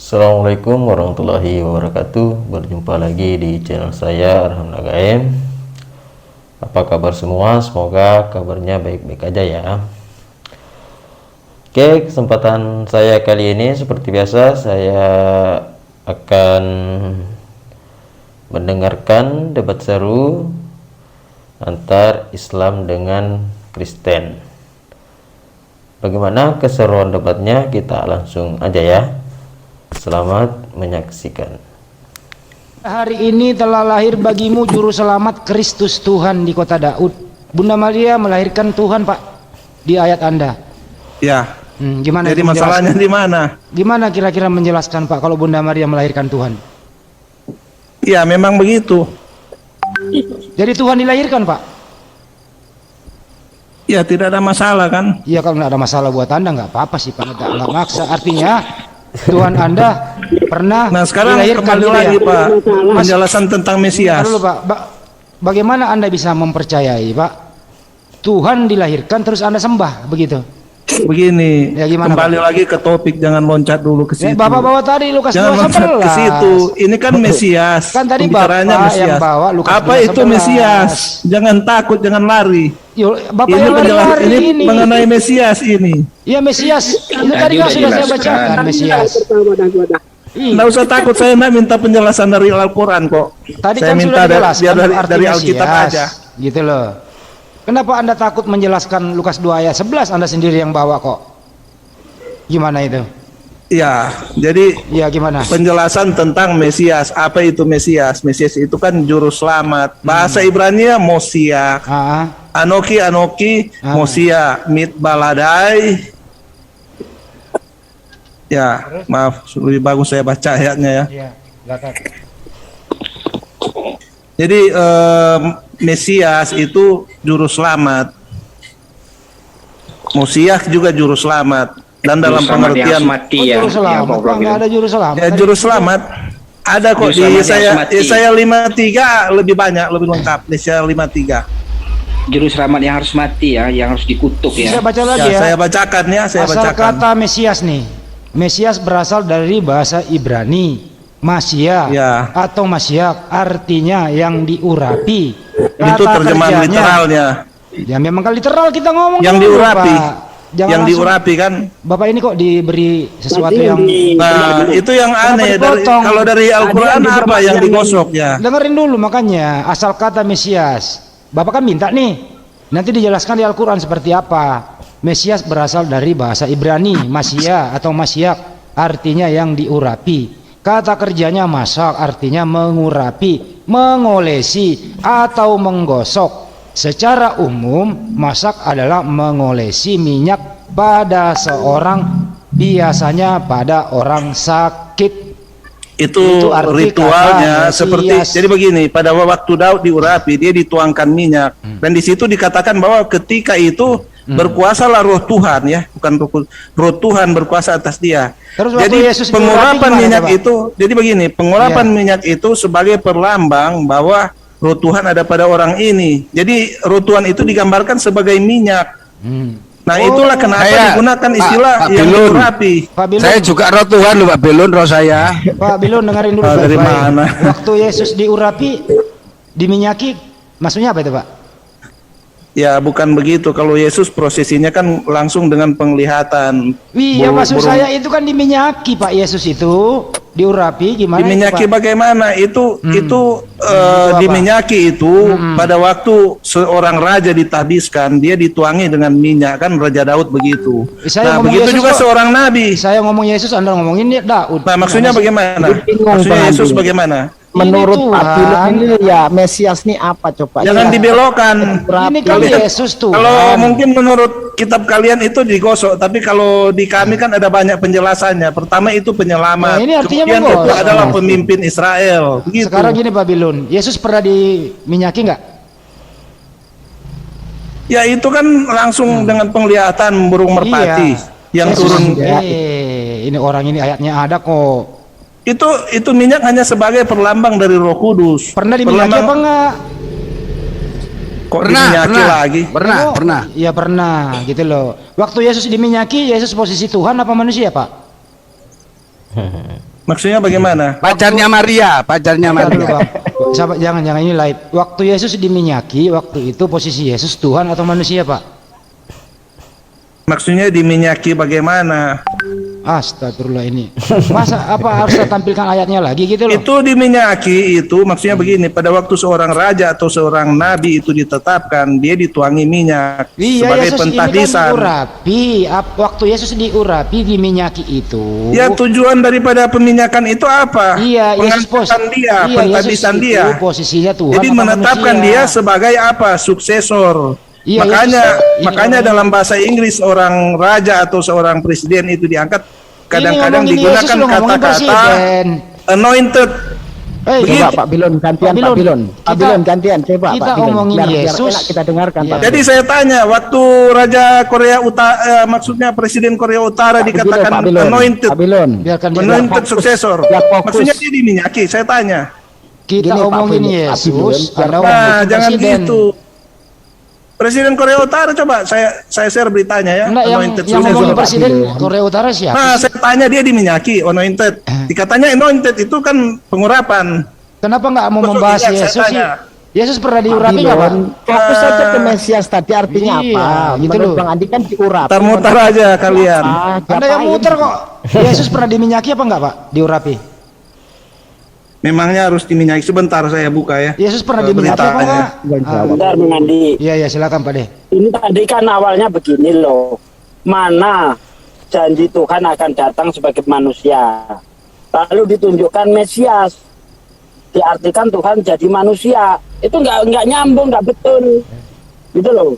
Assalamualaikum warahmatullahi wabarakatuh. Berjumpa lagi di channel saya Arham Nagaem. Apa kabar semua? Semoga kabarnya baik-baik aja ya. Oke, kesempatan saya kali ini seperti biasa saya akan mendengarkan debat seru antar Islam dengan Kristen. Bagaimana keseruan debatnya? Kita langsung aja ya. Selamat menyaksikan. Hari ini telah lahir bagimu juru selamat Kristus Tuhan di kota Daud. Bunda Maria melahirkan Tuhan, Pak, di ayat Anda. Ya. Gimana? Jadi masalahnya di mana? Gimana kira-kira menjelaskan, Pak, kalau Bunda Maria melahirkan Tuhan? Ya, memang begitu. Jadi Tuhan dilahirkan, Pak? Ya, tidak ada masalah kan? Iya, kalau nggak ada masalah buat Anda nggak apa-apa sih, Pak. Nggak maksa. Artinya Tuhan Anda pernah Nah, sekarang dilahirkan kembali gitu lagi, ya? Pak, penjelasan tentang Mesias. Dulu, Pak. Bagaimana Anda bisa mempercayai, Pak, Tuhan dilahirkan terus Anda sembah begitu? Begini, Ya, gimana, kembali Pak? lagi ke topik, jangan loncat dulu ke situ. Bapak bawa tadi Lukas Jangan loncat 2:11. ke situ. Ini kan Mesias. Kan tadi Pembicaranya Bapak Mesias. yang bawa Lukas Apa 2:11. itu Mesias? Jangan takut, jangan lari. Bapak Ini yang penjelasan lari ini mengenai Mesias ini. Iya, Mesias. Itu tadi kan sudah saya bacakan Mesias. Nggak usah takut, saya nggak minta penjelasan dari Al-Quran kok. Tadi Saya kan minta sudah dijelaskan dari Alkitab aja. Gitu loh. Kenapa Anda takut menjelaskan Lukas 2 ayat 11? Anda sendiri yang bawa kok. Gimana itu? Ya, jadi Ya, gimana? penjelasan tentang Mesias. Apa itu Mesias? Mesias itu kan juru selamat. Bahasa Ibrani Mosia. Anoki Mosia mit baladai. Ya, maaf, lebih bagus saya baca ayatnya ya. Iya, silakan. Jadi Mesias itu juru selamat. Mosia juga juru selamat. Dan dalam pengertian mati ya, Juru selamat, Pak, nggak ada juru selamat. ya juru selamat ada kok Juru di selamat yang mati. saya 53 lebih banyak, lebih lengkap di saya 53. juru selamat yang harus mati ya, yang harus dikutuk Saya ya. baca lagi Ya, ya. saya bacakan ya, saya Asal bacakan. kata Mesias nih. Mesias berasal dari bahasa Ibrani, Masia Ya. atau Masyak, artinya yang diurapi. Itu Kata terjemahan kerjanya- literalnya. Ya memang kalau literal kita ngomong Yang dulu, diurapi. Pak. Jangan Yang langsung- diurapi kan. Bapak ini kok diberi sesuatu yang Nah, itu yang aneh dipotong? kalau dari Al-Qur'an apa yang digosok ya? dengerin dulu, makanya asal kata Mesias. Bapak kan minta nih, nanti dijelaskan di Al-Quran seperti apa. Mesias berasal dari bahasa Ibrani, Masia atau Masyak, artinya yang diurapi. Kata kerjanya masak, artinya mengurapi, mengolesi atau menggosok. Secara umum, masak adalah mengolesi minyak pada seorang, biasanya pada orang sakit. Itu arti ritualnya kata seperti Mesias. jadi begini, pada waktu Daud diurapi dia dituangkan minyak dan di situ dikatakan bahwa ketika itu berkuasalah roh Tuhan ya, bukan roh Tuhan berkuasa atas dia. Terus waktu Jadi Yesus diurapi pengurapan gimana, minyak Pak? itu, jadi begini, pengurapan Iya. minyak itu sebagai perlambang bahwa roh Tuhan ada pada orang ini. Jadi roh Tuhan itu digambarkan sebagai minyak. Nah, itulah kenapa digunakan istilah Pak yang Bilun. diurapi. Pak Bilun, Saya juga roh Tuhan loh Pak Belon, roh saya. Pak Bilun dengerin dulu Dari baik-baik. mana? Waktu Yesus diurapi, diminyaki, maksudnya apa itu, Pak? Ya, bukan begitu. Kalau Yesus prosesinya kan langsung dengan penglihatan. Iya, maksud Burung- saya itu kan diminyaki, Pak Yesus itu diurapi gimana? Diminyaki itu, Pak? bagaimana? Itu apa? diminyaki itu pada waktu seorang raja ditabiskan, dia dituangi dengan minyak, kan Raja Daud begitu. Saya Nah, ngomong begitu Yesus juga kok. seorang nabi. Saya ngomong Yesus, Anda ngomongin Daud. Nah, maksudnya bagaimana? Maksudnya Yesus bagaimana? Menurut Ini Pak Bilun Tuhan. ini ya Mesias ini apa coba? Jangan Ya, dibelokkan. Ini kan Yesus Tuhan. Kalau mungkin menurut kitab kalian itu digosok, tapi kalau di kami kan ada banyak penjelasannya. Pertama itu penyelamat, Nah, ini artinya kemudian itu menggosok. adalah pemimpin Israel. Begitu. Sekarang gini, Pak Bilun, Yesus pernah diminyaki nggak? Ya itu kan langsung dengan penglihatan burung merpati yang Yesus- turun. ini orang ini ayatnya ada kok. Itu minyak hanya sebagai perlambang dari Roh Kudus. Pernah diminyaki Perlambang- apa enggak? Kok Pernah, diminyaki pernah. lagi? Pernah. Iya pernah, gitu loh. Waktu Yesus diminyaki, Yesus posisi Tuhan apa manusia, Pak? Maksudnya bagaimana? Pacarnya Maria, pacarnya Bentar dulu, Maria. Bang. Sahabat, jangan ini live. Waktu Yesus diminyaki, waktu itu posisi Yesus Tuhan atau manusia, Pak? Maksudnya diminyaki bagaimana? Astagfirullah ini. Masa apa harus saya tampilkan ayatnya lagi gitu loh? Itu diminyaki itu maksudnya begini, pada waktu seorang raja atau seorang nabi itu ditetapkan, dia dituangi minyak Iya, sebagai Yesus ini kan pentahbisan. diurapi. Waktu Yesus diurapi, diminyaki itu. Ya, tujuan daripada peminyakan itu apa? Iya, Yesus Pengangkatan dia, pentahbisan Yesus dia. itu posisinya Tuhan. Jadi apa menetapkan manusia? dia sebagai apa? Suksesor. Iya, Makanya dalam bahasa Inggris orang raja atau seorang presiden itu diangkat kadang-kadang ngomongin Yesus, digunakan lu ngomongin kata-kata presiden. anointed. Coba Pak Bilon gantian, Pak Bilon. Pak Bilon gantian, coba kita Pak Bilon. ngomongin Biar Yesus. enak kita dengarkan, Iya. Pak. Jadi saya tanya, waktu Raja Korea Utara, maksudnya Presiden Korea Utara dikatakan Pak Bilon, anointed, Pak Bilon. Biarkan dia anointed suksesor. Biar fokus. Maksudnya dia diminyaki, saya tanya. kita Gini, Pak omongin Bilon, Pak Bilon, Yesus. biar- Anda Nah, ngomongin jangan presiden. gitu. Presiden Korea Utara coba saya share beritanya ya. Enggak, yang anointed ngomongin successor. presiden Pak Bilon. Korea Utara siapa? Nah, saya tanya dia diminyaki, anointed. Dikatanya anointed itu kan pengurapan. Kenapa nggak mau Betul, membahas iya, saya Yesus sih? tanya. Yesus pernah Pak diurapi nggak, Pak? Bilon, fokus saja ke Mesias tadi artinya Iya, apa? gitu Menurut loh. Bang Andi kan diurapi. Mutar-mutar aja kalian. Anda yang muter kok. Yesus pernah diminyaki apa enggak, Pak? Diurapi. Memangnya harus diminyaki. Sebentar saya buka ya. Yesus pernah diminyaki apa Beritanya. enggak? Bentar Bang Andi, Iya, iya, silakan Pak De. ini tadi kan awalnya begini loh, mana janji Tuhan akan datang sebagai manusia, lalu ditunjukkan Mesias, diartikan Tuhan jadi manusia, itu nggak nyambung, nggak betul, gitu loh.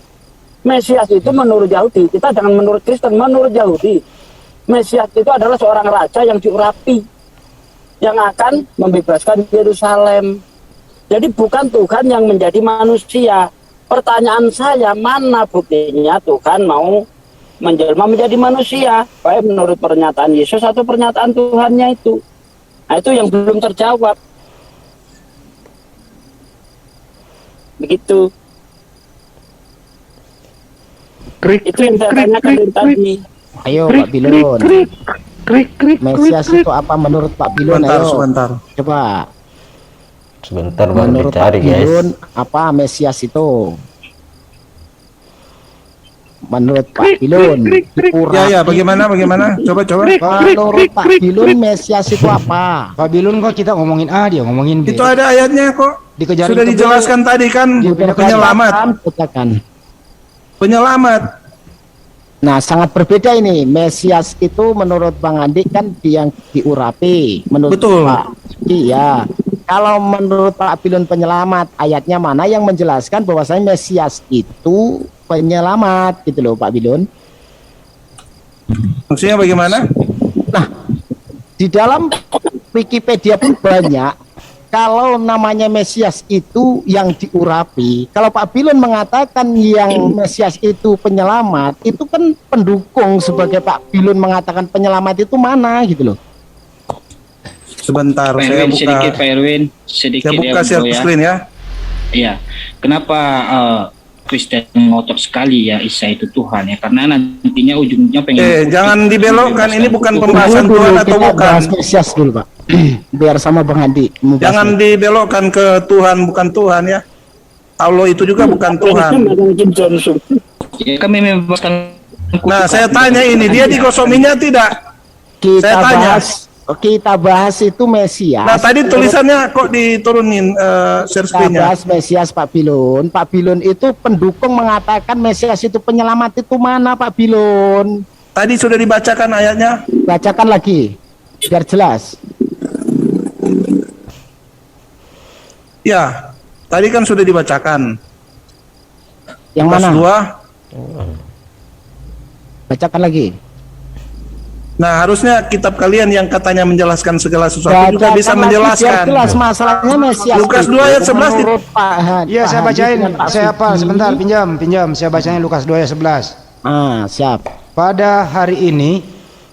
Mesias itu menurut Yahudi, kita jangan menurut Kristen, menurut Yahudi, Mesias itu adalah seorang raja yang diurapi, yang akan membebaskan Yerusalem. Jadi bukan Tuhan yang menjadi manusia. Pertanyaan saya, mana buktinya Tuhan mau menjelma menjadi manusia? Baik menurut pernyataan Yesus atau pernyataan Tuhannya itu? Nah, itu yang belum terjawab. Begitu. Itu yang saya tanyakan dari tadi. Ayo Pak Bilon. Mesias itu apa menurut Pak Bilon? Sebentar, Ayo. sebentar. Coba. Sebentar baru Menurut dicari, Pak guys. Bilon, apa Mesias itu? Menurut Pak Bilon, Ya, bagaimana? Coba. menurut Pak Bilon, Mesias itu apa? Pak Bilun kok kita ngomongin A, dia ngomongin B. Itu ada ayatnya kok. Dikejarin Sudah ke B. dijelaskan tadi kan, penyelamat. Katakan. Penyelamat. Nah, sangat berbeda ini. Mesias itu menurut Bang Andi kan yang diurapi. Menurut Betul. Pak, iya. Kalau menurut Pak Bilon penyelamat, ayatnya mana yang menjelaskan bahwasanya Mesias itu penyelamat gitu loh Pak Bilon. Maksudnya bagaimana? Nah, di dalam Wikipedia pun banyak kalau namanya Mesias itu yang diurapi. Kalau Pak Bilon mengatakan yang Mesias itu penyelamat, itu kan pendukung sebagai Pak Bilon mengatakan penyelamat itu mana gitu loh. Sebentar, Pak saya Erwin, buka. sedikit Pak Erwin, sedikit Saya buka ya, share Bro, ya. screen ya. Iya. Kenapa Kristen ngotot sekali ya Isa itu Tuhan ya? Karena nantinya ujungnya pengen. Jangan dibelokkan. Ini bukan pembahasan Dulu Tuhan atau kita bukan. bahas Mesias dulu Pak. Biar sama Bang Andi. Jangan dibelokkan ke Tuhan bukan Tuhan ya. Allah itu juga bukan Tuhan. Ya, kami membebaskan. Nah, saya tanya ini, dia dikosonginya tidak? Saya tanya. Kita bahas itu Mesias. Nah, tadi tulisannya kok diturunin share Kita screen-nya? bahas Mesias Pak Bilon. Pak Bilon itu pendukung mengatakan Mesias itu penyelamat itu mana Pak Bilon? Tadi sudah dibacakan ayatnya. Bacakan lagi biar jelas. Ya, tadi kan sudah dibacakan. Yang Lukas mana? 2. Bacakan lagi. Nah, harusnya kitab kalian yang katanya menjelaskan segala sesuatu juga Bacakan bisa lagi, menjelaskan. biar jelas masalahnya Mesias. Lukas itu 2 ayat 11 menurut Pak Iya, saya Hadi bacain. dengan Pak Saya apa? Sugi. Sebentar, pinjam. Saya bacain Lukas 2 ayat 11. Siap. Pada hari ini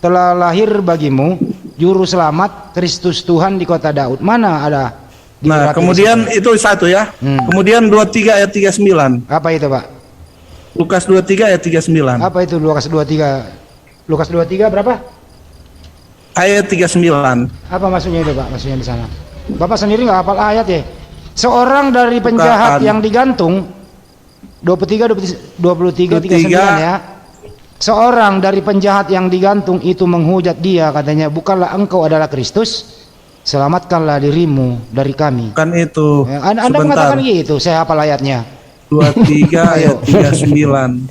telah lahir bagimu juru selamat Kristus Tuhan di kota Daud. Mana ada? Nah, diurapi kemudian di situ? itu satu ya. Hmm. Kemudian 23 ayat 39. Apa itu, Pak? Lukas 23 ayat 39. Apa itu Lukas 23? Lukas 23 berapa? ayat 39. Apa maksudnya itu Pak? Maksudnya di sana. Bapak sendiri nggak hafal ayat ya? Seorang dari penjahat yang digantung 23 39 ya. Seorang dari penjahat yang digantung itu menghujat dia, katanya, bukanlah engkau adalah Kristus, selamatkanlah dirimu dari kami. Kan itu. Ya, Anda mengatakan gitu, saya hafal ayatnya. 23 ayat 39.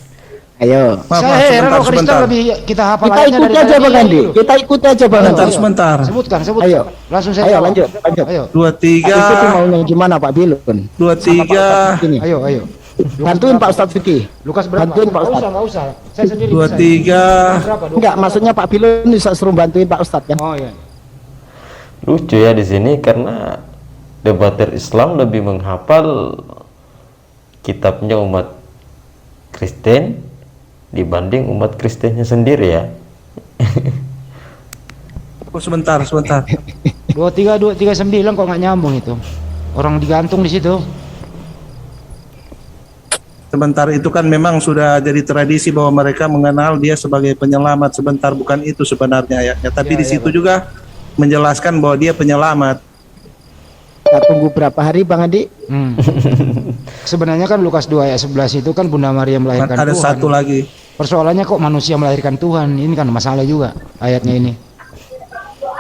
Ayo. Saya heran kalau Kristen lebih kita hafal Kita ayatnya ikut aja Bang Andi. Kita ikut aja Bang Andi. Sebentar. Sebutkan. Ayo. Langsung saya Ayo jawab. lanjut. Ayo. 23. Maunya gimana Pak Bilun? 23. Ayo. Bantuin Pak Ustadz Fikih. Lukas berapa? Bantuin Pak Ustadz. Enggak usah. Saya sendiri. 23. Berapa? Enggak, maksudnya Pak Bilun bisa suruh bantuin Pak Ustadz kan? Oh iya. Lucu ya di sini karena debater Islam lebih menghafal kitabnya umat Kristen dibanding umat Kristennya sendiri ya. Oh, sebentar. 23 239 kok nggak nyambung itu. Orang digantung di situ. Sebentar, itu kan memang sudah jadi tradisi bahwa mereka mengenal dia sebagai penyelamat. Sebentar, bukan itu sebenarnya ayatnya. Tapi di situ juga menjelaskan bahwa dia penyelamat. Kita tunggu berapa hari Bang Andi? Sebenarnya kan Lukas 2 ayat 11 itu kan Bunda Maria melahirkan Ada Tuhan. satu lagi. Persoalannya kok manusia melahirkan Tuhan. Ini kan masalah juga ayatnya ini.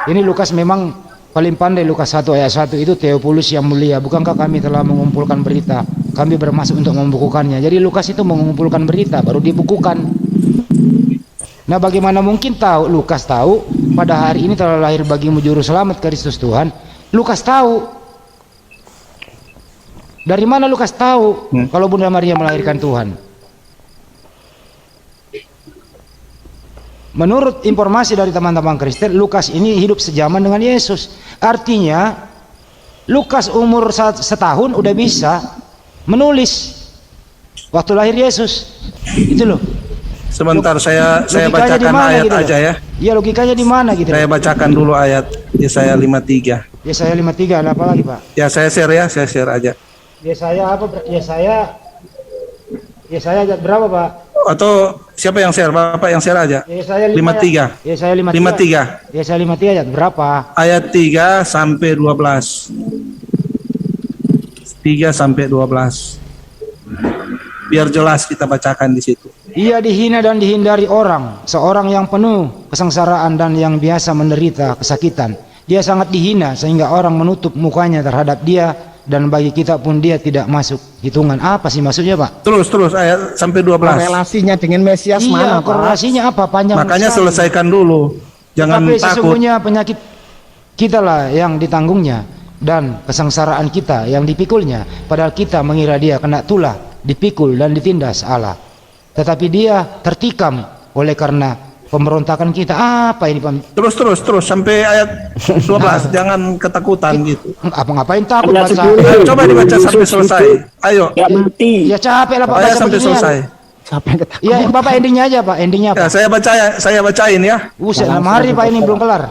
Ini Lukas memang paling pandai. Lukas 1 ayat 1 itu Theophilus yang mulia. Bukankah kami telah mengumpulkan berita? Kami bermaksud untuk membukukannya. Jadi Lukas itu mengumpulkan berita baru dibukukan. Nah, bagaimana mungkin tahu Lukas tahu pada hari ini telah lahir bagimu juru selamat Kristus Tuhan? Lukas tahu. Dari mana Lukas tahu kalau Bunda Maria melahirkan Tuhan? Menurut informasi dari teman-teman Kristen, Lukas ini hidup sejaman dengan Yesus. Artinya Lukas umur setahun udah bisa menulis waktu lahir Yesus. Itu loh. Sebentar, saya bacakan ayat gitu aja ya. Iya, logikanya di mana gitu. Saya bacakan dulu ayat Yesaya 53. Yesaya 53 ada apa lagi, Pak? Ya, saya share aja. Yesaya apa? Yesaya ayat berapa, Pak? Atau siapa yang share? Bapak yang share aja. Yesaya 53. Yesaya 53. Yesaya 53 ayat berapa? Ayat 3 sampai 12. 3 sampai 12. Biar jelas kita bacakan di situ. Ia dihina dan dihindari orang, seorang yang penuh kesengsaraan dan yang biasa menderita kesakitan. Dia sangat dihina sehingga orang menutup mukanya terhadap dia, dan bagi kita pun dia tidak masuk hitungan. Apa sih maksudnya, Pak? Terus ayat sampai 12. Relasinya dengan Mesias mana, Pak? Korelasinya apa? Panjang. Makanya sekali. selesaikan dulu. Jangan Tapi takut. sesungguhnya penyakit kita lah yang ditanggungnya dan kesengsaraan kita yang dipikulnya. Padahal kita mengira dia kena tulah, dipikul dan ditindas Allah. Tetapi dia tertikam oleh karena pemberontakan kita. Apa ini, Pak? Terus sampai ayat 12. Jangan ketakutan gitu. Ngapain takut, Pak? Coba dibaca sampai selesai. Ayo. Ya mati. Ya capek lah, Pak. Ayat baca sampai beginian. selesai. Siapa yang ketakutan? Ya, Bapak endingnya aja, Pak. Endingnya apa? Ya, saya bacain ya. Buset, 6 hari Pak ini belum kelar.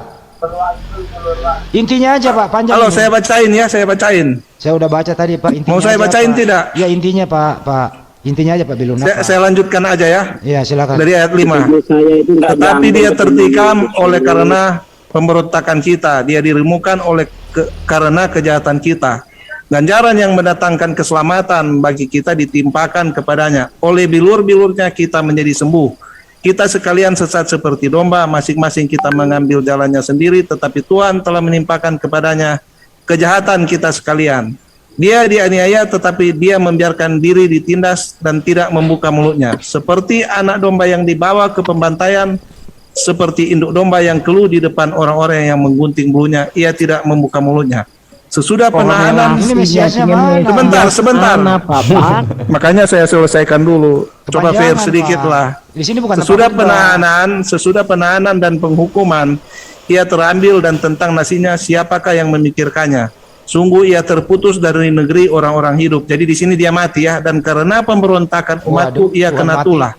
Intinya aja, Pak, panjang. Halo, ini. saya bacain ya, saya bacain. Saya udah baca tadi, Pak. Intinya Mau saya aja, bacain Pak. tidak? Ya, intinya, Pak. Intinya aja, Pak Bilun. Saya lanjutkan aja ya. Ya, silakan. Dari ayat 5. Saya itu nggak Tetapi nyambung. dia tertikam oleh karena pemberontakan kita. Dia diremukan karena kejahatan kita. Ganjaran yang mendatangkan keselamatan bagi kita ditimpakan kepadanya. Oleh bilur-bilurnya kita menjadi sembuh. Kita sekalian sesat seperti domba, masing-masing kita mengambil jalannya sendiri, tetapi Tuhan telah menimpakan kepadanya kejahatan kita sekalian. Dia dianiaya tetapi dia membiarkan diri ditindas dan tidak membuka mulutnya. Seperti anak domba yang dibawa ke pembantaian, seperti induk domba yang keluh di depan orang-orang yang menggunting bulunya, ia tidak membuka mulutnya. Sesudah penahanan, Ini Mesiasnya mana? sebentar. Makanya saya selesaikan dulu. Coba fair Kepanjangan, sedikit Pak. lah. Di sini bukan Sesudah penahanan dan penghukuman, ia terambil dan tentang nasinya siapakah yang memikirkannya. Sungguh ia terputus dari negeri orang-orang hidup. Jadi di sini dia mati ya. Dan karena pemberontakan umatku, ia kena tulah.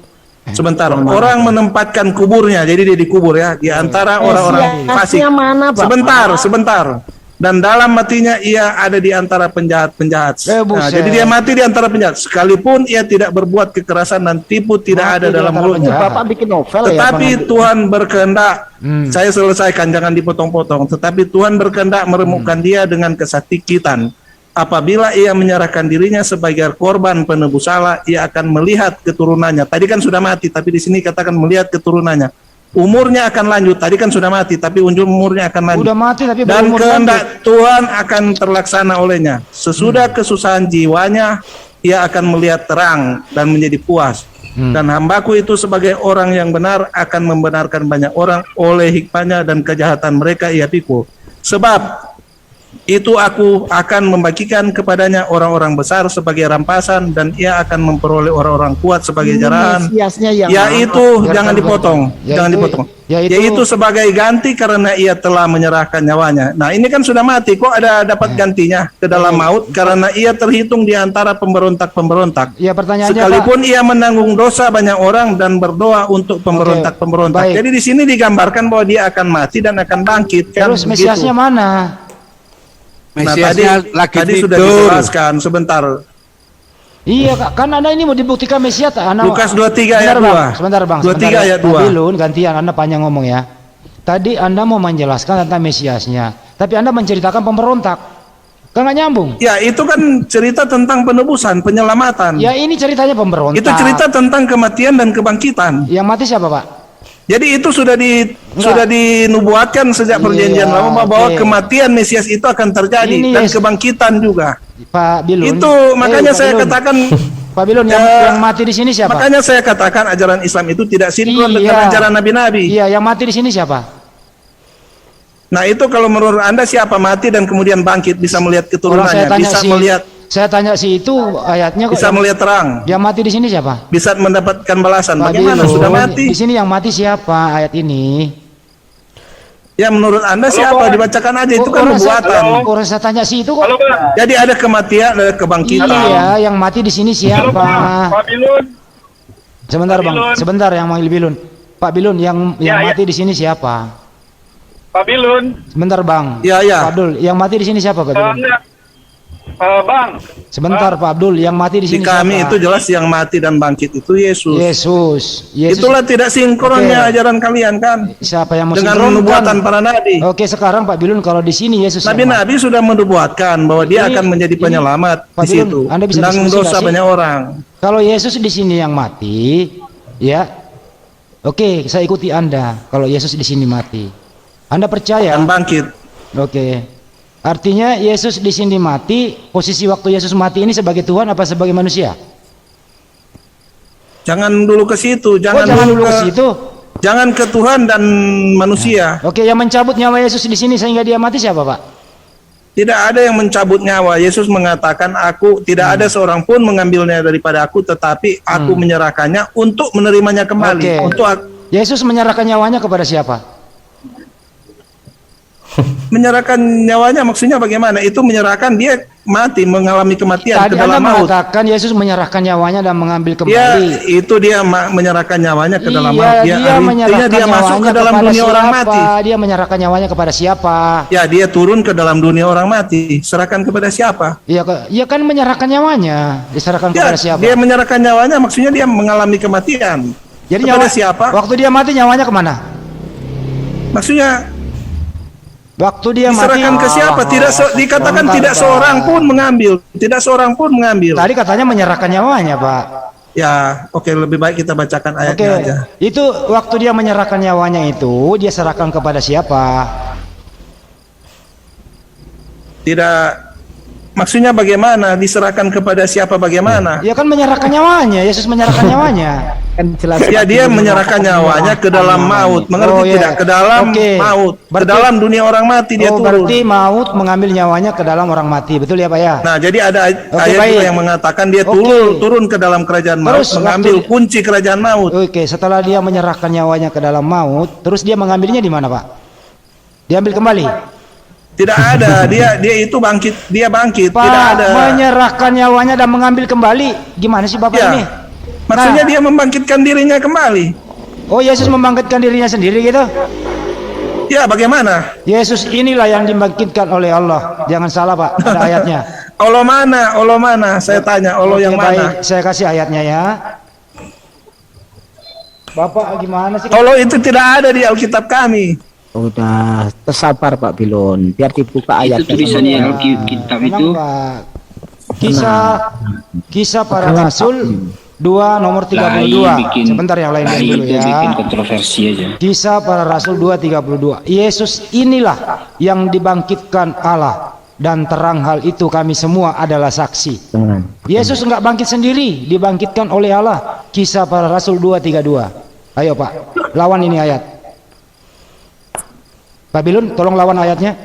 Sebentar, orang menempatkan kuburnya. Jadi dia dikubur ya. Di antara orang-orang fasik. Mana, Bapak? Sebentar. dan dalam matinya ia ada di antara penjahat-penjahat. Nah, buset. jadi dia mati di antara penjahat, sekalipun ia tidak berbuat kekerasan dan tipu tidak Mati ada di dalam antara mulutnya. penjahat. Bapak bikin novel ya, Tetapi Bang Andi? Tuhan berkehendak, saya selesaikan, jangan dipotong-potong. Tetapi Tuhan berkehendak meremukkan dia dengan kesakitan. Apabila ia menyerahkan dirinya sebagai korban penebus salah, ia akan melihat keturunannya. Tadi kan sudah mati, tapi di sini katakan melihat keturunannya. Umurnya akan lanjut. Tadi kan sudah mati, tapi umurnya akan lanjut. Udah mati tapi Dan berumur kehendak Tuhan akan terlaksana olehnya. Sesudah kesusahan jiwanya, ia akan melihat terang dan menjadi puas. Dan hambaku itu sebagai orang yang benar akan membenarkan banyak orang oleh hikmahnya, dan kejahatan mereka ia pikul. Sebab itu aku akan membagikan kepadanya orang-orang besar sebagai rampasan, dan ia akan memperoleh orang-orang kuat sebagai jarahan. Mesiasnya yang Yaitu, jangan dipotong, jangan dipotong. Yaitu sebagai ganti karena ia telah menyerahkan nyawanya. Nah, ini kan sudah mati, kok ada dapat gantinya ke dalam maut, karena ia terhitung di antara pemberontak-pemberontak. Ya, pertanyaannya, Sekalipun ia menanggung dosa banyak orang dan berdoa untuk pemberontak-pemberontak. baik. Jadi di sini digambarkan bahwa dia akan mati dan akan bangkit. Kan terus begitu. Mesiasnya mana? Nah, Mesiasnya lagi tadi sudah tidur. dijelaskan sebentar. Iya, kan Anda ini mau dibuktikan Mesias. Lukas 23 ayat 2. Sebentar Bang. 23 ayat 2. Babilon, gantian Anda panjang ngomong ya. Tadi Anda mau menjelaskan tentang Mesiasnya, tapi Anda menceritakan pemberontak. Kan nggak nyambung. Ya, itu kan cerita tentang penebusan, penyelamatan. Ya, ini ceritanya pemberontak. Itu cerita tentang kematian dan kebangkitan. Yang mati siapa, Pak? Jadi itu sudah dinubuatkan sejak perjanjian Iya, lama bahwa oke. kematian Mesias itu akan terjadi, Ini dan Yes- kebangkitan juga. Pak Bilun. Itu makanya Pak saya Bilun. katakan Pak Bilun yang mati di sini siapa? makanya saya katakan ajaran Islam itu tidak sinkron Iya. dengan ajaran nabi-nabi. Iya, yang mati di sini siapa? Nah, itu kalau menurut Anda siapa mati dan kemudian bangkit, bisa melihat Orang keturunannya, saya tanya si itu ayatnya kok bisa melihat terang, yang mati di sini siapa? bisa mendapatkan balasan. Pak Bagaimana Bilun, sudah mati? Di sini yang mati siapa ayat ini? Ya, menurut Anda siapa? Dibacakan aja, itu kan nubuatan. Orang saya tanya si itu kok. Jadi ada kematian, ada kebangkitan. Iya, yang mati di sini siapa? Pak Bilun. Sebentar Pak Bang, Bilun. sebentar yang manggil Bilun. Pak Bilun yang mati di sini siapa? Pak Bilun. Sebentar Bang. Ya, ya. Pak Abdul, yang mati di sini siapa Pak Bilun? Bang. Sebentar Pak Abdul, yang mati di Di sini kami siapa? itu jelas yang mati dan bangkit itu Yesus. Yesus. Itulah tidak sinkronnya Oke. ajaran kalian kan, Siapa yang mau dengan sinkronkan? nubuatan para nabi. Oke, sekarang Pak Bilun kalau di sini Yesus yang mati. Nabi-nabi sudah menubuatkan bahwa dia Ini- akan menjadi ini- penyelamat Pak di Bilun, situ, Anda bisa menanggung diskusi dosa nggak sih? banyak orang. Kalau Yesus di sini yang mati, ya. Oke, saya ikuti Anda. Kalau Yesus di sini mati, Anda percaya? Dan bangkit. Oke. Artinya Yesus di sini mati, posisi waktu Yesus mati ini sebagai Tuhan apa sebagai manusia? Jangan dulu ke situ, jangan, jangan dulu ke ke situ. jangan ke Tuhan dan manusia. Oke, yang mencabut nyawa Yesus di sini sehingga dia mati siapa, Pak? Tidak ada yang mencabut nyawa. Yesus mengatakan, aku tidak ada seorang pun mengambilnya daripada aku, tetapi aku menyerahkannya untuk menerimanya kembali. Oke. Untuk Yesus menyerahkan nyawanya kepada siapa? menyerahkan nyawanya maksudnya bagaimana? Itu menyerahkan, dia mati, mengalami kematian Tadi ke Anda dalam maut. mengatakan Yesus menyerahkan nyawanya dan mengambil Ya, kembali. itu dia menyerahkan nyawanya ke dalam Iya, maut. dia Artinya menyerahkan dia masuk nyawanya ke dalam kepada dunia orang siapa? mati. Dia menyerahkan nyawanya kepada siapa? Ya, dia turun ke dalam dunia orang mati. Serahkan kepada siapa? Iya kan menyerahkan nyawanya, diserahkan Ya, kepada siapa? dia menyerahkan nyawanya maksudnya dia mengalami kematian. Jadi kepada siapa? Waktu dia mati nyawanya kemana? Maksudnya Waktu dia mati diserahkan ke siapa? Tidak dikatakan Bentar, tidak Pak. seorang pun mengambil. Tidak seorang pun mengambil. Tadi katanya menyerahkan nyawanya, Pak. Ya, oke, lebih baik kita bacakan Oke, ayatnya aja. itu waktu dia menyerahkan nyawanya itu dia serahkan kepada siapa? Tidak, maksudnya bagaimana? Diserahkan kepada siapa bagaimana? Ya kan menyerahkan nyawanya, Yesus menyerahkan nyawanya. Kan jelas Ya, dia menyerahkan nyawanya ke dalam maut. Mengerti Oh, iya. tidak? Ke dalam Oke. maut. Ke Berarti- dalam dunia orang mati dia Oh, turun. berarti maut mengambil nyawanya ke dalam orang mati. Betul ya, Pak ya? Nah, jadi ada Oke, ayat baik. juga yang mengatakan dia Oke. turun ke dalam kerajaan maut, Terus mengambil waktu- kunci kerajaan maut. Oke, setelah dia menyerahkan nyawanya ke dalam maut, terus dia mengambilnya di mana, Pak? Diambil kembali. Tidak ada, dia itu bangkit, dia bangkit, Pak, tidak ada. menyerahkan nyawanya dan mengambil kembali. Gimana sih Bapak Ya. ini? Maksudnya Nah. dia membangkitkan dirinya kembali. Oh, Yesus membangkitkan dirinya sendiri gitu? Ya, bagaimana? Yesus inilah yang dibangkitkan oleh Allah. Jangan salah Pak, ada ayatnya. Allah mana? Allah mana? Saya tanya, Allah Oke, yang mana? baik, saya kasih ayatnya ya. Bapak gimana sih? Allah itu tidak ada di Alkitab kami. Udah, tersabar Pak Bilun, biar dibuka Itu ayatnya. tulisannya Alkitab Tenang, itu. Pak. Kisah para Tenang, Rasul 2 nomor 32. Sebentar yang lain dulu itu bikin ya. kontroversi aja. Kisah para Rasul 2:32. Yesus inilah yang dibangkitkan Allah, dan terang hal itu kami semua adalah saksi. Tenang. Yesus enggak bangkit sendiri, dibangkitkan oleh Allah. Kisah para Rasul 2:32. Ayo Pak, lawan ini ayat. Pak Bilun, tolong lawan ayatnya.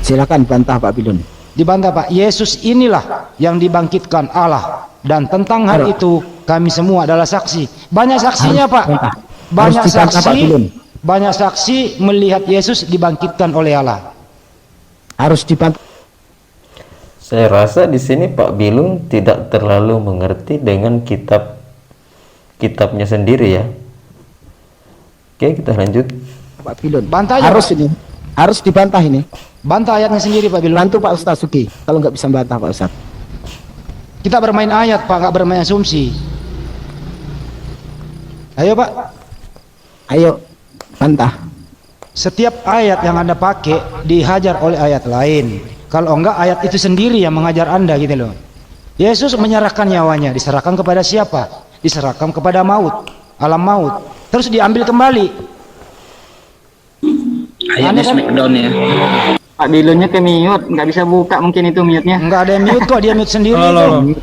Silakan bantah Pak Bilun. Dibantah Pak. Yesus inilah yang dibangkitkan Allah, dan tentang hal itu kami semua adalah saksi. Banyak saksinya Pak. Banyak Harus dibantah, Pak saksi. Bilun. Banyak saksi melihat Yesus dibangkitkan oleh Allah. Harus dibantah. Saya rasa di sini Pak Bilun tidak terlalu mengerti dengan kitabnya sendiri ya. Oke, kita lanjut. Pak Bilun. Bantah aja, Harus Pak. ini. Harus dibantah ini. Bantah ayatnya sendiri Pak Bilun. Bantu Pak Ustaz Sugi. Kalau nggak bisa bantah Pak Ustaz. Kita bermain ayat Pak, nggak bermain asumsi. Ayo Pak. Ayo bantah. Setiap ayat yang Anda pakai dihajar oleh ayat lain. Kalau enggak, ayat itu sendiri yang mengajar Anda gitu loh. Yesus menyerahkan nyawanya. Diserahkan kepada siapa? Diserahkan kepada maut, alam maut. Terus diambil kembali. Ayatnya Aneh kan? Smackdown ya. Pak Bilunnya ke mute, nggak bisa buka mungkin itu mute-nya. Enggak ada yang mute kok, dia mute sendiri. Halo.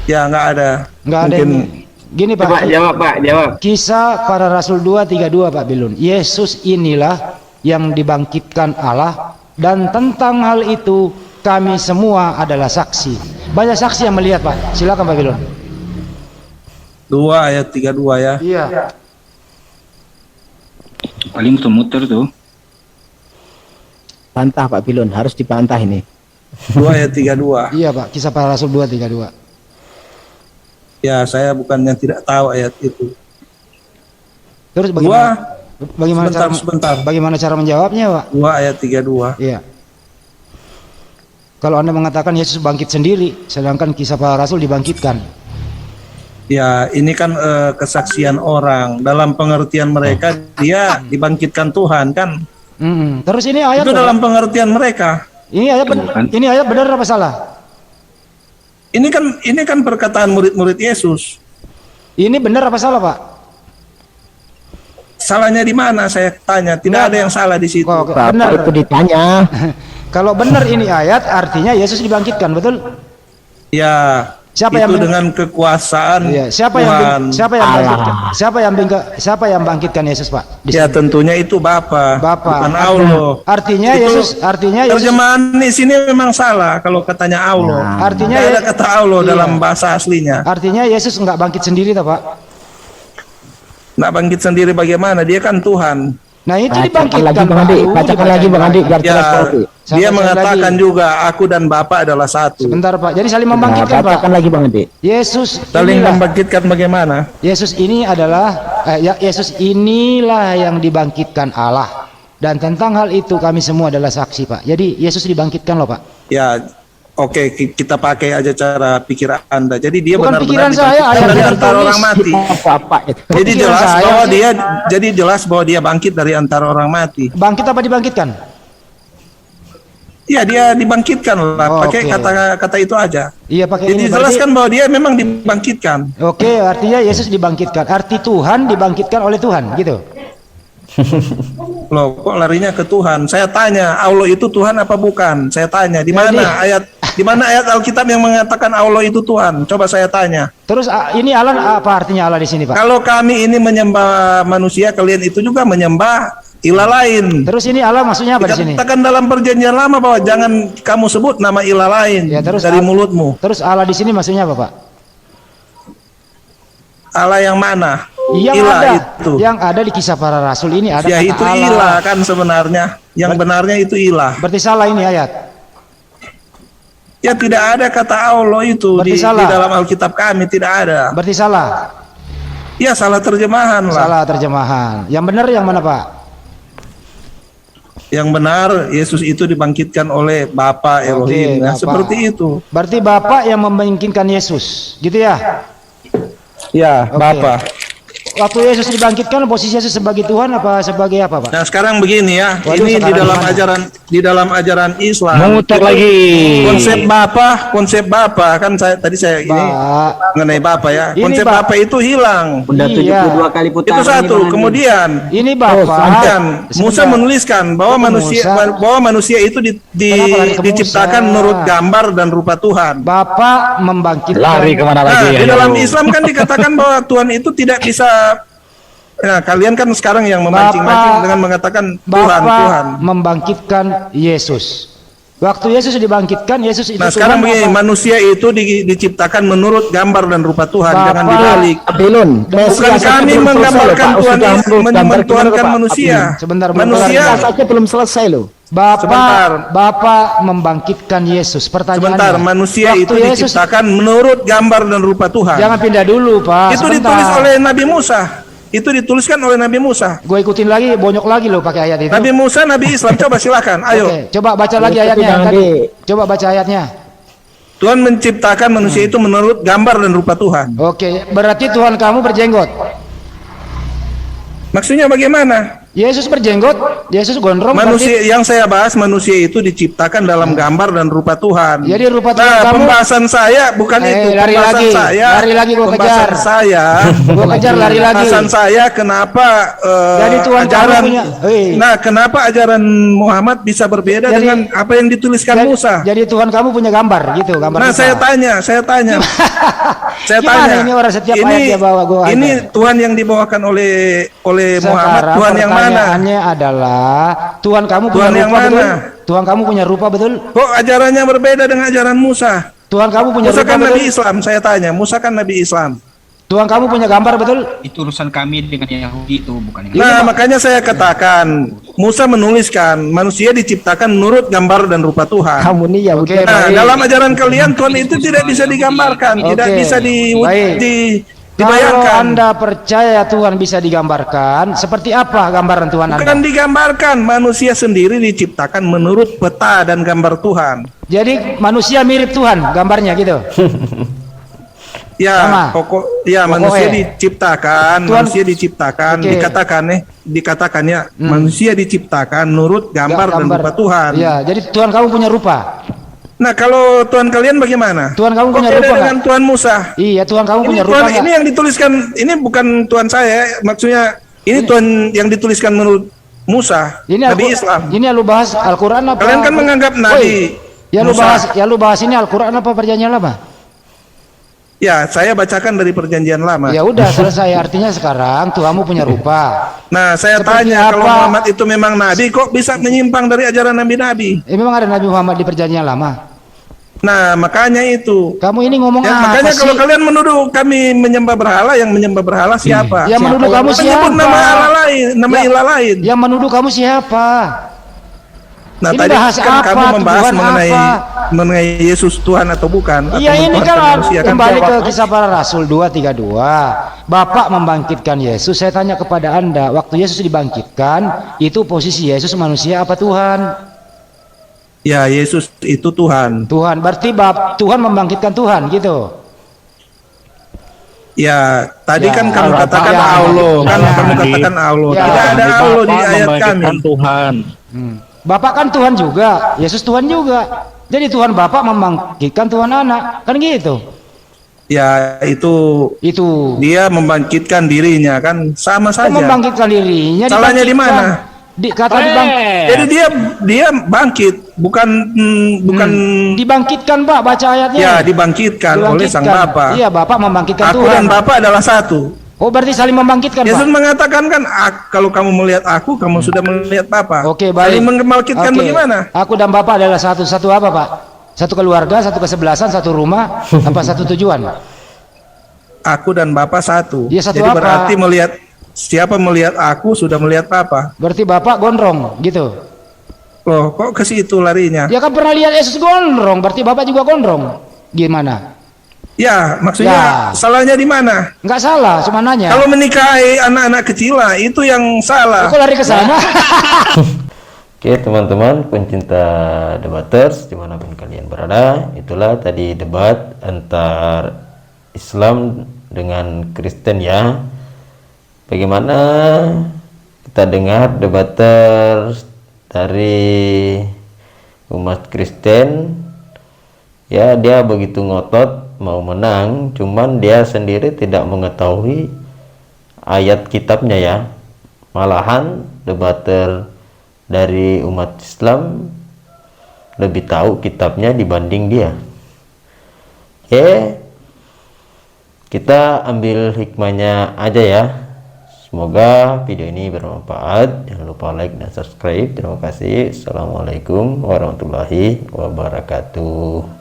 Ya, nggak ada. Enggak ada yang Mungkin gini Pak. Coba jawab Pak, jawab. Kisah para Rasul 2:32 Pak Bilun. Yesus inilah yang dibangkitkan Allah, dan tentang hal itu kami semua adalah saksi. Banyak saksi yang melihat Pak. Silakan Pak Bilun. 2 ayat 32 ya. Iya. Paling muter-muter tuh. Bantah Pak Bilun. Harus dibantah ini. 2 ayat 32. Iya Pak, Kisah para Rasul 2:32. Ya, saya bukannya tidak tahu ayat itu. Terus 2 sebentar. bagaimana cara menjawabnya Pak? 2 ayat 32. Iya. Kalau Anda mengatakan Yesus bangkit sendiri, sedangkan Kisah para Rasul dibangkitkan. Ya, ini kan kesaksian orang. Dalam pengertian mereka dia dibangkitkan Tuhan kan. Terus ini ayat Itu dalam pengertian mereka. Ini ayat benar apa salah? Ini kan perkataan murid-murid Yesus. Ini benar apa salah Pak? Salahnya di mana saya tanya? Tidak ada yang salah di situ. Bapak Benar. itu ditanya. Kalau benar ini ayat, artinya Yesus dibangkitkan, betul? Ya, Siapa itu yang dengan kekuasaan Iya, Tuhan. siapa yang bangkitkan Yesus Pak? Ya, tentunya itu Bapa, bukan Allah. Artinya Itu Yesus. Terjemahan di sini memang salah kalau katanya Allah. Artinya Tidak ada kata Allah iya. dalam bahasa aslinya. Artinya Yesus enggak bangkit sendiri toh Pak? Nggak bangkit sendiri bagaimana? Dia kan Tuhan. Nah itu Bacakan lagi dibangkitkan Bang Andi. baru, Bacakan lagi Bang Andi biar Ya, jelas Pak. dia Sampai mengatakan lagi. juga aku dan Bapa adalah satu. Sebentar Pak, jadi saling Nah, membangkitkan Pak. bacakan lagi Bang Andi. Yesus Saling inilah, membangkitkan bagaimana? Yesus ini adalah Yesus inilah yang dibangkitkan Allah, dan tentang hal itu kami semua adalah saksi Pak. Jadi Yesus dibangkitkan loh Pak. Ya, oke, kita pakai aja cara pikir Anda. Jadi dia Bukan benar-benar pikiran saya, dibangkitkan ayat dari yang antara tertulis. orang mati. Bapak itu. Jadi Pikiran jelas saya bahwa sih. jelas bahwa dia bangkit dari antara orang mati. Bangkit apa dibangkitkan? Iya, dia dibangkitkan lah. Oh, Pakai oke. kata itu aja. Iya pakai Jadi ini. jelaskan bahwa dia memang dibangkitkan. Oke, artinya Yesus dibangkitkan. Arti Tuhan dibangkitkan oleh Tuhan, gitu. Loh, kok larinya ke Tuhan? Saya tanya, Allah itu Tuhan apa bukan? Saya tanya, di mana ayat Alkitab yang mengatakan Allah itu Tuhan? Coba saya tanya. Terus ini Allah apa artinya Allah di sini, Pak? Kalau kami ini menyembah manusia, kalian itu juga menyembah ilah lain. Terus ini Allah maksudnya apa di sini? Dikatakan dalam perjanjian lama bahwa jangan kamu sebut nama ilah lain Ya, terus dari mulutmu. Terus Allah di sini maksudnya apa, Pak? Allah yang mana? Yang ilah ada, itu. yang ada di Kisah Para Rasul ini ada Ya kata itu Allah. ilah kan sebenarnya. Yang benarnya itu ilah. Berarti salah ini ayat. Ya tidak ada kata Allah itu Berarti di salah. dalam Alkitab kami, tidak ada. Berarti salah. Ya, salah terjemahan lah. Salah terjemahan. Yang benar yang mana, Pak? Yang benar, Yesus itu dibangkitkan oleh Bapa Elohim. Nah, Bapa. seperti itu. Berarti Bapak yang membangkitkan Yesus, gitu ya? Ya, Oke. Bapa. Waktu Yesus dibangkitkan, posisi Yesus sebagai Tuhan apa sebagai apa, Pak? Nah, sekarang begini ya. Waduh, Ini sekarang di dalam ajaran Islam. Mengutak lagi. Konsep Bapa kan tadi saya ini Pak, mengenai Bapa ya. Ini, Konsep Pak. Bapa itu hilang. Udah Iya. 72 kali putaran. Itu satu. ini, Bang Andi. Kemudian ini Bapak. Musa menuliskan bahwa manusia itu Kenapa lari ke diciptakan Musa? menurut gambar dan rupa Tuhan. Bapak membangkitkan. Lari kemana Nah, lagi? di Ayo. dalam Islam kan dikatakan bahwa Tuhan itu tidak bisa. Nah, kalian kan sekarang yang memancing-mancing dengan mengatakan Tuhan, Bapak Tuhan. membangkitkan Yesus. Waktu Yesus dibangkitkan, Yesus itu Nah, sekarang Tuhan begini, apa? manusia itu diciptakan menurut gambar dan rupa Tuhan, Bapak. jangan dibalik. Babilon. Bukan kami menggambarkan Tuhan, mentuhankan manusia. Sebentar, Manusia. Saja belum selesai loh. Sebentar. Bapak membangkitkan Yesus. Pertanyaannya. Sebentar, manusia waktu itu Yesus, diciptakan menurut gambar dan rupa Tuhan. Jangan pindah dulu, Pak. Itu Sebentar. ditulis oleh Nabi Musa. Itu dituliskan oleh Nabi Musa. Gue ikutin lagi, bonyok lagi loh pakai ayat itu. Nabi Musa, Nabi Islam. Coba silakan. Ayo. Oke, coba baca lagi ayatnya. jangan Tadi. di- Coba baca ayatnya. Tuhan menciptakan manusia itu menurut gambar dan rupa Tuhan. Oke, berarti Tuhan kamu berjenggot. Maksudnya bagaimana? Yesus berjenggot, Yesus gondrong. Manusia berarti, yang saya bahas, manusia itu diciptakan dalam gambar dan rupa Tuhan. Jadi rupa Tuhan Nah, kamu. pembahasan saya bukan itu. Lari Pembahasan lagi. saya. Lari lagi gua pembahasan kejar. saya. Gua kejar lari lagi. Pembahasan saya kenapa Jadi Tuhan kamu ajaran. punya. Nah, kenapa ajaran Muhammad bisa berbeda Jadi- dengan apa yang dituliskan Musa? Jadi Tuhan kamu punya gambar gitu, gambar. Nah, kita. saya tanya. saya Gimana tanya. ini orang setiap ayat dia bawa gua Ini Tuhan yang dibawakan oleh Muhammad. Sekarang Tuhan yang mana? pertanyaannya adalah Tuhan kamu punya Tuhan yang rupa betul? mana? Tuhan kamu punya rupa betul? Kok ajarannya berbeda dengan ajaran Musa? Tuhan kamu punya Musa rupa kan betul? Nabi Islam, saya tanya. Musa kan Nabi Islam. Tuhan kamu punya gambar betul? Itu urusan kami dengan Yahudi itu, bukan dengan Nah, makanya saya katakan, Musa menuliskan manusia diciptakan menurut gambar dan rupa Tuhan. Kamu nih ya Oke, udah. Nah, baik. dalam ajaran kalian Tuhan itu tidak bisa digambarkan, tidak Oke, bisa baik. Kalau dibayangkan. Anda percaya Tuhan bisa digambarkan, seperti apa gambaran Tuhan Anda? Bukan digambarkan, manusia sendiri diciptakan menurut peta dan gambar Tuhan. Jadi manusia mirip Tuhan gambarnya gitu. Ya, Sama. ya manusia Pokoknya. diciptakan, Tuhan- manusia diciptakan, Oke. dikatakan ya, manusia diciptakan menurut gambar dan rupa Tuhan. Ya, jadi Tuhan kamu punya rupa. Nah, kalau Tuhan kalian bagaimana? Tuhan kamu Kok punya beda rupa dengan nggak? Tuhan Musa? Iya, Tuhan kamu Ini punya rupa Tuhan nggak? ini yang dituliskan, ini bukan Tuhan saya, maksudnya ini Tuhan yang dituliskan menurut Musa, Ini Nabi Islam. Ini lu bahas Al-Qur'an apa? Kalian kan menganggap Nabi Ya lu Musa. bahas ini Al-Qur'an apa perjanjian lama? Ya, saya bacakan dari Perjanjian Lama. Ya udah selesai, artinya sekarang Tuhanmu punya rupa. Nah, saya Seperti tanya, kalau apa? Muhammad itu memang Nabi, kok bisa menyimpang dari ajaran Nabi-Nabi? Memang ada Nabi Muhammad di perjanjian lama. Nah, makanya itu. Kamu ini ngomong Ya, apa makanya sih? kalau kalian menuduh kami menyembah berhala, yang menyembah berhala siapa? Yang menuduh kamu Menyebut siapa? nama Allah lain, nama Ya, ilah lain. Yang menuduh kamu siapa? Nah, ini tadi bahas kan apa, kamu membahas tujuan mengenai Yesus Tuhan atau bukan? Iya, atau ini mentuhankan kan manusia, kembali ke Jawab. kisah para rasul 2:32. Bapak membangkitkan Yesus. Saya tanya kepada Anda, waktu Yesus dibangkitkan, itu posisi Yesus manusia apa Tuhan? Ya, Yesus itu Tuhan. Tuhan. Berarti Tuhan membangkitkan Tuhan gitu. Ya, tadi Ya, kan kamu Allah, katakan ya, Allah, ya, kan ya, kamu ya. katakan Allah. Ya. Tidak ada Allah di ayat membangkitkan kami. Tuhan. Bapak kan Tuhan juga, Yesus Tuhan juga. Jadi Tuhan Bapak membangkitkan Tuhan Anak, kan gitu. Ya, itu Itu. dia membangkitkan dirinya kan sama Kok saja. membangkitkan dirinya? Salahnya di dibangkitkan. mana? Kata Jadi dia bangkit, bukan dibangkitkan Pak, baca ayatnya. ya dibangkitkan oleh Sang Bapa. Iya, Bapak membangkitkan Aku Tuhan. dan Bapa adalah satu. Oh, berarti saling membangkitkan, Yesus Pak. mengatakan kan, kalau kamu melihat aku, kamu sudah melihat Bapa. Oke, baik. Saling membangkitkan Oke. bagaimana? Aku dan Bapak adalah satu apa, Pak? Satu keluarga, satu kesebelasan, satu rumah, apa satu tujuan? Aku dan Bapa satu. Iya, satu Jadi apa? berarti siapa melihat aku sudah melihat Bapa. Berarti Bapak gondrong, gitu. Loh, kok ke situ larinya? Dia kan pernah lihat Yesus gondrong, berarti Bapak juga gondrong. Gimana? Ya, maksudnya Ya. salahnya di mana? Nggak salah, cuma nanya. Kalau menikahi anak-anak kecil lah, itu yang salah. Kok lari ke sana? Oke teman-teman pencinta debaters dimanapun kalian berada, itulah tadi debat antar Islam dengan Kristen ya. Bagaimana kita dengar debaters dari umat Kristen ya, dia begitu ngotot mau menang, cuman dia sendiri tidak mengetahui ayat kitabnya ya. Malahan debater dari umat Islam lebih tahu kitabnya dibanding dia. Oke, kita ambil hikmahnya aja ya. Semoga video ini bermanfaat. Jangan lupa like dan subscribe. Terima kasih. Assalamualaikum warahmatullahi wabarakatuh.